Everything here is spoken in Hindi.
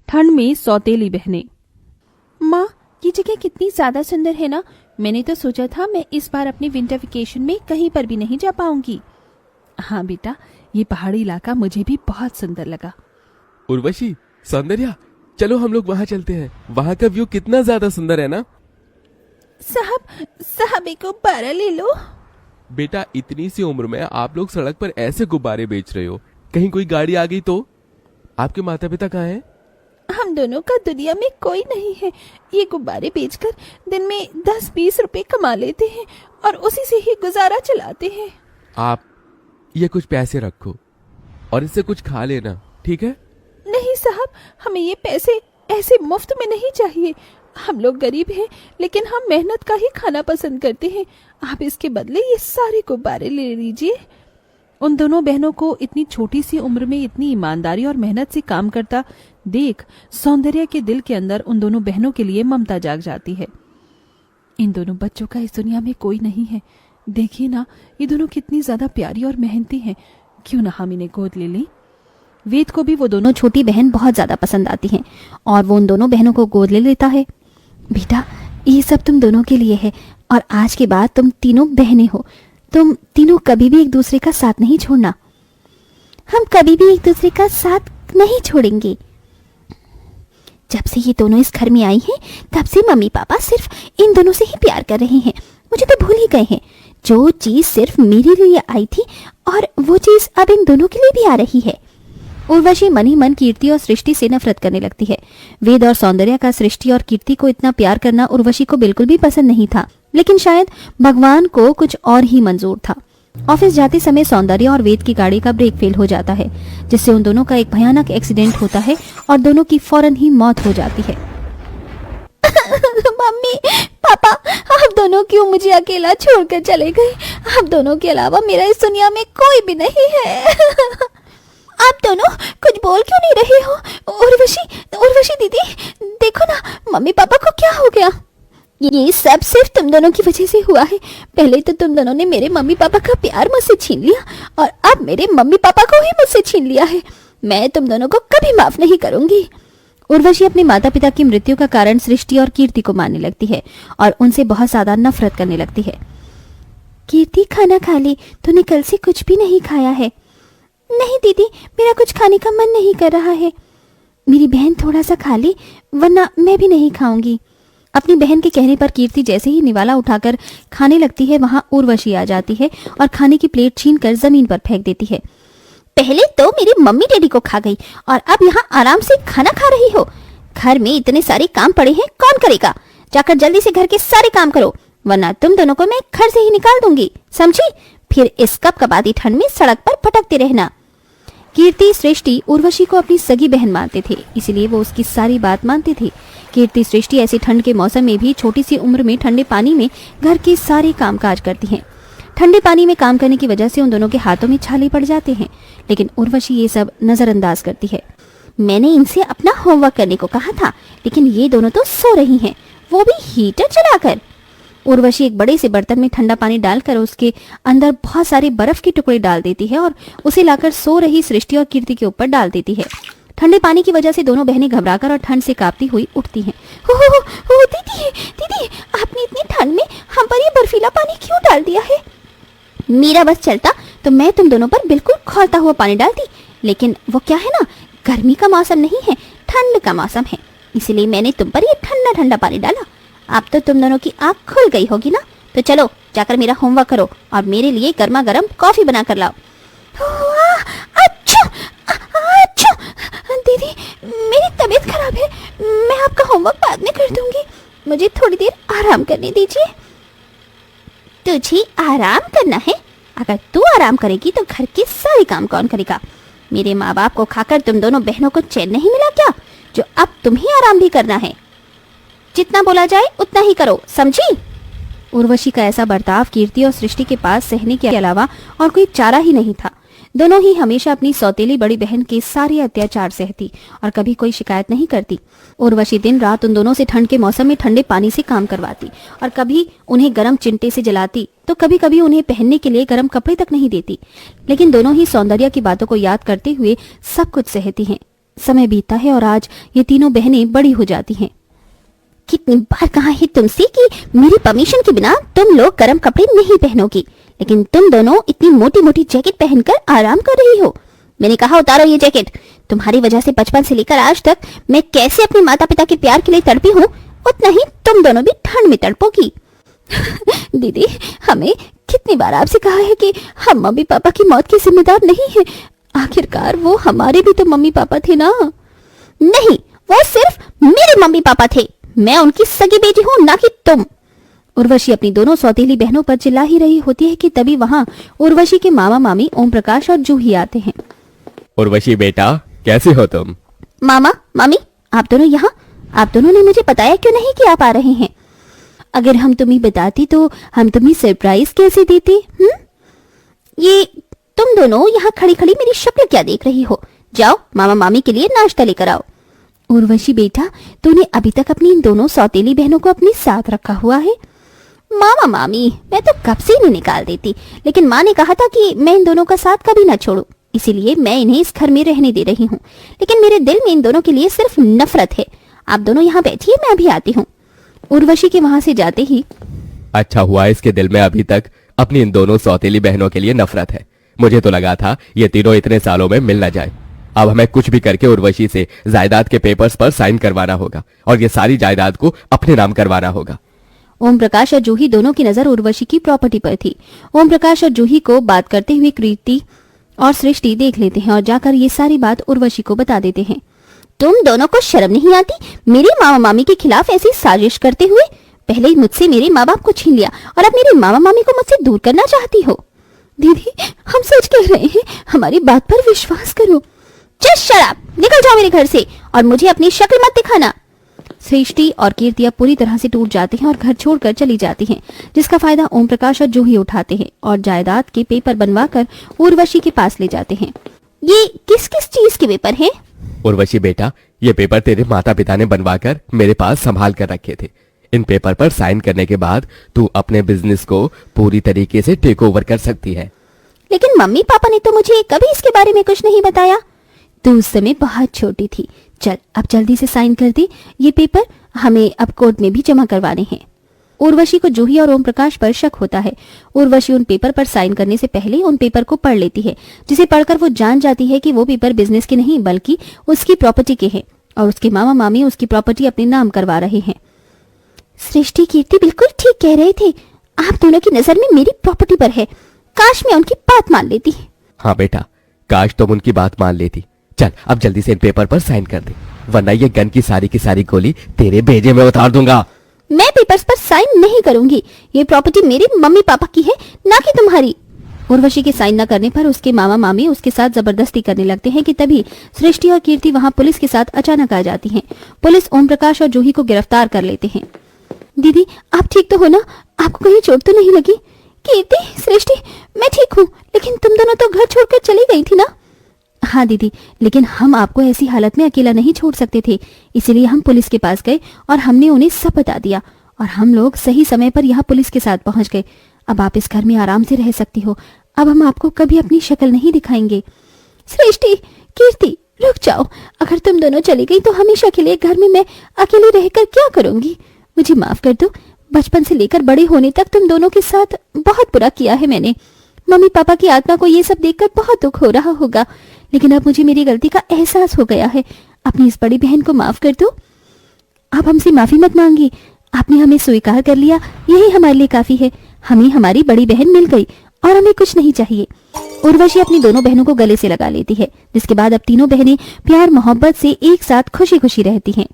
ठंड में सौतेली बहनें। माँ, ये जगह कितनी ज्यादा सुंदर है ना। मैंने तो सोचा था मैं इस बार अपने विंटर वेकेशन में कहीं पर भी नहीं जा पाऊंगी। हाँ बेटा, ये पहाड़ी इलाका मुझे भी बहुत सुंदर लगा। उर्वशी, सौंदर्या, चलो हम लोग वहाँ चलते हैं। वहाँ का व्यू कितना ज्यादा सुंदर है ना। साहब एक गुब्बारा ले लो। बेटा, इतनी सी उम्र में आप लोग सड़क पर ऐसे गुब्बारे बेच रहे हो, कहीं कोई गाड़ी आ गई तो? आपके माता पिता कहाँ हैं? हम दोनों का दुनिया में कोई नहीं है। ये गुब्बारे बेचकर दिन में 10-20 रुपए कमा लेते हैं और उसी से ही गुजारा चलाते हैं। आप ये कुछ पैसे रखो और इससे कुछ खा लेना, ठीक है? नहीं साहब, हमें ये पैसे ऐसे मुफ्त में नहीं चाहिए। हम लोग गरीब हैं, लेकिन हम मेहनत का ही खाना पसंद करते हैं। आप इसके बदले ये सारे गुब्बारे ले लीजिए। उन दोनों बहनों को इतनी छोटी सी उम्र में इतनी ईमानदारी और मेहनत से काम करता देख सौंदर्या के दिल के अंदर उन दोनों बहनों के लिए ममता जाग जाती है। इन दोनों बच्चों का इस दुनिया में कोई नहीं है। देखिए ना, ये दोनों कितनी ज्यादा प्यारी और मेहनती हैं। क्यों ना हम इन्हें गोद ले लें। वेद को भी वो दोनों छोटी बहन बहुत ज्यादा पसंद आती हैं और वो उन दोनों बहनों को गोद ले लेता है। बेटा, ये सब तुम दोनों के लिए है और आज के बाद तुम तीनों बहनें हो। तुम तीनों कभी भी एक दूसरे का साथ नहीं छोड़ना। हम कभी भी एक दूसरे का साथ नहीं छोड़ेंगे। जब से ये दोनों इस घर में आई हैं, तब से मम्मी पापा सिर्फ इन दोनों से ही प्यार कर रहे हैं। मुझे तो भूल ही गए हैं। जो चीज सिर्फ मेरे लिए आई थी और वो चीज अब इन दोनों के लिए भी आ रही है। उर्वशी मन ही मन कीर्ति और सृष्टि से नफरत करने लगती है। वेद और सौंदर्या का सृष्टि और कीर्ति को इतना प्यार करना उर्वशी को बिल्कुल भी पसंद नहीं था, लेकिन शायद भगवान को कुछ और ही मंजूर था। ऑफिस जाते समय सौंदर्या और वेद की गाड़ी का ब्रेक फेल हो जाता है, जिससे उन दोनों का एक भयानक एक्सीडेंट होता है और दोनों की फौरन ही मौत हो जाती है। मम्मी पापा, आप दोनों क्यों मुझे अकेला छोड़कर चले गए? आप दोनों के अलावा मेरा इस दुनिया में कोई भी नहीं है। आप दोनों कुछ बोल क्यों नहीं रहे हो? उर्वशी दीदी, देखो ना, मम्मी पापा को क्या हो गया? ये सब सिर्फ तुम दोनों की वजह से हुआ है। पहले तो तुम दोनों ने मेरे मम्मी पापा का प्यार मुझसे छीन लिया और अब मेरे मम्मी पापा को ही मुझसे छीन लिया है। मैं तुम दोनों को कभी माफ नहीं करूंगी। उर्वशी अपने माता पिता की मृत्यु का कारण सृष्टि और कीर्ति को मानने लगती है और उनसे बहुत ज्यादा नफरत करने लगती है। कीर्ति, खाना खा ले, तूने कल से कुछ भी नहीं खाया है। नहीं दीदी, मेरा कुछ खाने का मन नहीं कर रहा है। मेरी बहन थोड़ा सा खा ले, वरना मैं भी नहीं खाऊंगी। अपनी बहन के कहने पर कीर्ति जैसे ही निवाला उठाकर खाने लगती है, वहां उर्वशी आ जाती है और खाने की प्लेट छीनकर जमीन पर फेंक देती है। पहले तो मेरी मम्मी डैडी को खा गई और अब यहाँ आराम से खाना खा रही हो। घर में इतने सारे काम पड़े हैं, कौन करेगा? जाकर जल्दी से घर के सारे काम करो, वरना तुम दोनों को मैं घर से ही निकाल दूंगी, समझी? फिर इस कपकपाती ठंड में सड़क पर भटकते रहना। कीर्ति, सृष्टि उर्वशी को अपनी सगी बहन मानते थे, इसीलिए वो उसकी सारी बात मानते थे। कीर्ति, सृष्टि ऐसी ठंड के मौसम में भी छोटी सी उम्र में ठंडे पानी में घर के सारे कामकाज करती हैं। ठंडे पानी में काम करने की वजह से उन दोनों के हाथों में छाले पड़ जाते हैं, लेकिन उर्वशी ये सब नजरअंदाज करती है। मैंने इनसे अपना होमवर्क करने को कहा था, लेकिन ये दोनों तो सो रही हैं, वो भी हीटर चलाकर। उर्वशी एक बड़े से बर्तन में ठंडा पानी डालकर उसके अंदर बहुत सारे बर्फ के टुकड़े डाल देती है और उसे लाकर सो रही सृष्टि और कीर्ति के ऊपर डाल देती है। ठंडे पानी की वजह से दोनों बहनें घबराकर और ठंड से कांपती हुई उठती हैं। हो दीदी, आपने इतनी ठंड में हम पर ये बर्फीला पानी क्यों डाल दिया है? मेरा बस चलता तो मैं तुम दोनों पर बिल्कुल खौलता हुआ पानी डालती, लेकिन वो क्या है ना, गर्मी का मौसम नहीं है, ठंड का मौसम है, इसलिए मैंने तुम पर ये ठंडा ठंडा पानी डाला। अब तो तुम दोनों की आँख खुल गई होगी ना, तो चलो जाकर मेरा होमवर्क करो और मेरे लिए गर्मा गर्म कॉफी बना कर लाओ। अच्छा दीदी, मेरी तबीयत खराब है, मैं आपका होमवर्क बाद में कर दूंगी, मुझे थोड़ी देर आराम करने दीजिए। तुझे आराम करना है? अगर तू आराम करेगी तो घर के सारे काम कौन करेगा? मेरे माँ बाप को खाकर तुम दोनों बहनों को चैन नहीं मिला क्या, जो अब तुम्हें आराम भी करना है? जितना बोला जाए उतना ही करो, समझी? उर्वशी का ऐसा बर्ताव कीर्ति और सृष्टि के पास सहने के अलावा और कोई चारा ही नहीं था। दोनों ही हमेशा अपनी सौतेली बड़ी बहन के सारे अत्याचार सहती और कभी कोई शिकायत नहीं करती। उर्वशी दिन रात उन दोनों से ठंड के मौसम में ठंडे पानी से काम करवाती और कभी उन्हें गर्म चिंटे से जलाती, तो कभी कभी उन्हें पहनने के लिए गर्म कपड़े तक नहीं देती। लेकिन दोनों ही सौंदर्या की बातों को याद करते हुए सब कुछ सहती हैं। समय बीतता है और आज ये तीनों बहनें बड़ी हो जाती हैं। कितनी बार कहा है तुमसे कि मेरी परमिशन के बिना तुम लोग गर्म कपड़े नहीं पहनोगी, लेकिन तुम दोनों इतनी मोटी मोटी जैकेट पहनकर आराम कर रही हो। मैंने कहा उतारो ये जैकेट। तुम्हारी वजह से बचपन से लेकर आज तक मैं कैसे अपने माता पिता के प्यार के लिए तड़पी हूँ, उतना ही तुम दोनों भी ठंड में तड़पोगी। दीदी, हमें कितनी बार आपसे कहा है कि हम मम्मी पापा की मौत के जिम्मेदार नहीं हैं। आखिरकार वो हमारे भी तो मम्मी पापा थे ना। नहीं, वो सिर्फ मेरे मम्मी पापा थे। मैं उनकी सगी बेटी हूँ, ना कि तुम। उर्वशी अपनी दोनों सौतेली बहनों पर चिल्ला ही रही होती है कि तभी वहाँ उर्वशी के मामा मामी ओम प्रकाश और जूही आते हैं। उर्वशी बेटा, कैसे हो तुम? मामा मामी, आप दोनों यहाँ? आप दोनों ने मुझे बताया क्यों नहीं कि आप आ रहे हैं? अगर हम तुम्हें बताती तो हम तुम्हें सरप्राइज कैसे देते? ये तुम दोनों यहाँ खड़ी खड़ी मेरी शक्ल क्या देख रही हो? जाओ मामा मामी के लिए नाश्ता लेकर आओ। उर्वशी बेटा, तूने अभी तक अपनी इन दोनों सौतेली बहनों को अपने साथ रखा हुआ है। मामा मामी, मैं तो कब से इन्हें निकाल देती, लेकिन माँ ने कहा था कि मैं इन दोनों का साथ कभी ना छोड़ूं, इसीलिए मैं इन्हें इस घर में रहने दे रही हूँ। लेकिन मेरे दिल में इन दोनों के लिए सिर्फ नफरत है। आप दोनों यहाँ बैठिए, मैं अभी आती हूँ। उर्वशी के वहां से जाते ही, अच्छा हुआ इसके दिल में अभी तक अपनी इन दोनों सौतेली बहनों के लिए नफरत है। मुझे तो लगा था ये तीनों इतने सालों में मिल न जाए। अब हमें कुछ भी करके उर्वशी से जायदाद के पेपर्स पर साइन करवाना होगा और ये सारी जायदाद को अपने नाम करवाना होगा। ओम प्रकाश और जूही दोनों की नजर उर्वशी की प्रॉपर्टी पर थी। ओम प्रकाश और जूही को बात करते हुए कीर्ति और सृष्टि देख लेते हैं और जाकर ये सारी बात उर्वशी को बता देते हैं। तुम दोनों को शर्म नहीं आती मेरे मामा मामी के खिलाफ ऐसी साजिश करते हुए? पहले ही मुझसे मेरे माँ बाप को छीन लिया और अब मेरे मामा मामी को मुझसे दूर करना चाहती हो। दीदी, हम सच कह रहे हैं, हमारी बात पर विश्वास करो। जस्ट शट अप, निकल जाओ मेरे घर से और मुझे अपनी शक्ल मत दिखाना। सृष्टि और कीर्ति अब पूरी तरह से टूट जाते हैं और घर छोड़कर चली जाती हैं, जिसका फायदा ओम प्रकाश और जूही उठाते हैं और जायदाद के पेपर बनवाकर उर्वशी के पास ले जाते हैं। ये किस किस चीज के पेपर हैं? उर्वशी बेटा, ये पेपर तेरे माता पिता ने बनवाकर मेरे पास संभाल कर रखे थे। इन पेपर पर साइन करने के बाद तू अपने बिजनेस को पूरी तरीके से टेक ओवर कर सकती है। लेकिन मम्मी पापा ने तो मुझे कभी इसके बारे में कुछ नहीं बताया। तू उस समय बहुत छोटी थी। चल अब जल्दी से साइन कर दे, ये पेपर हमें अब कोर्ट में भी जमा करवाने हैं। उर्वशी को जूही और ओम प्रकाश पर शक होता है। उर्वशी उन पेपर पर साइन करने से पहले उन पेपर को पढ़ लेती है, जिसे पढ़कर वो जान जाती है कि वो पेपर बिजनेस के नहीं बल्कि उसकी प्रॉपर्टी के हैं और उसके मामा मामी उसकी प्रॉपर्टी अपने नाम करवा रहे हैं। सृष्टि कीर्ति बिल्कुल ठीक कह रहे थे, आप दोनों की नजर में मेरी प्रॉपर्टी पर है। काश मैं उनकी बात मान लेती। हाँ बेटा, काश तुम उनकी बात मान लेती। चल अब जल्दी से इन पेपर पर साइन कर दे, वरना ये गन की सारी गोली तेरे भेजे में उतार दूंगा। मैं पेपर्स पर साइन नहीं करूंगी। ये प्रॉपर्टी मेरे मम्मी पापा की है, ना कि तुम्हारी। उर्वशी के साइन न करने पर उसके मामा मामी उसके साथ जबरदस्ती करने लगते हैं कि तभी सृष्टि और कीर्ति वहां पुलिस के साथ अचानक आ जाती हैं। पुलिस ओम प्रकाश और जूही को गिरफ्तार कर लेते हैं। दीदी, आप ठीक तो हो ना? आपको कहीं चोट तो नहीं लगी? कीर्ति, सृष्टि, मैं ठीक हूँ, लेकिन तुम दोनों तो घर छोड़कर चली गई थी ना? हाँ दीदी, लेकिन हम आपको ऐसी हालत में अकेला नहीं छोड़ सकते थे, इसीलिए हम पुलिस के पास गए और हमने उन्हें सब बता दिया और हम लोग सही समय पर यहाँ पुलिस के साथ पहुंच गए। अब आप इस घर में आराम से रह सकती हो। अब हम आपको कभी अपनी शक्ल नहीं दिखाएंगे। सृष्टि, कीर्ति, रुक जाओ। अगर तुम दोनों चली गई तो हमेशा के लिए घर में मैं अकेली रहकर क्या करूंगी? मुझे माफ कर दो। बचपन से लेकर बड़े होने तक तुम दोनों के साथ बहुत बुरा किया है मैंने। मम्मी पापा की आत्मा को ये सब देखकर बहुत दुख हो रहा होगा, लेकिन अब मुझे मेरी गलती का एहसास हो गया है। अपनी इस बड़ी बहन को माफ कर दो। आप हमसे माफी मत मांगिए, आपने हमें स्वीकार कर लिया, यही हमारे लिए काफी है। हमें हमारी बड़ी बहन मिल गई और हमें कुछ नहीं चाहिए। उर्वशी अपनी दोनों बहनों को गले से लगा लेती है, जिसके बाद अब तीनों बहनें प्यार मोहब्बत से एक साथ खुशी खुशी रहती हैं।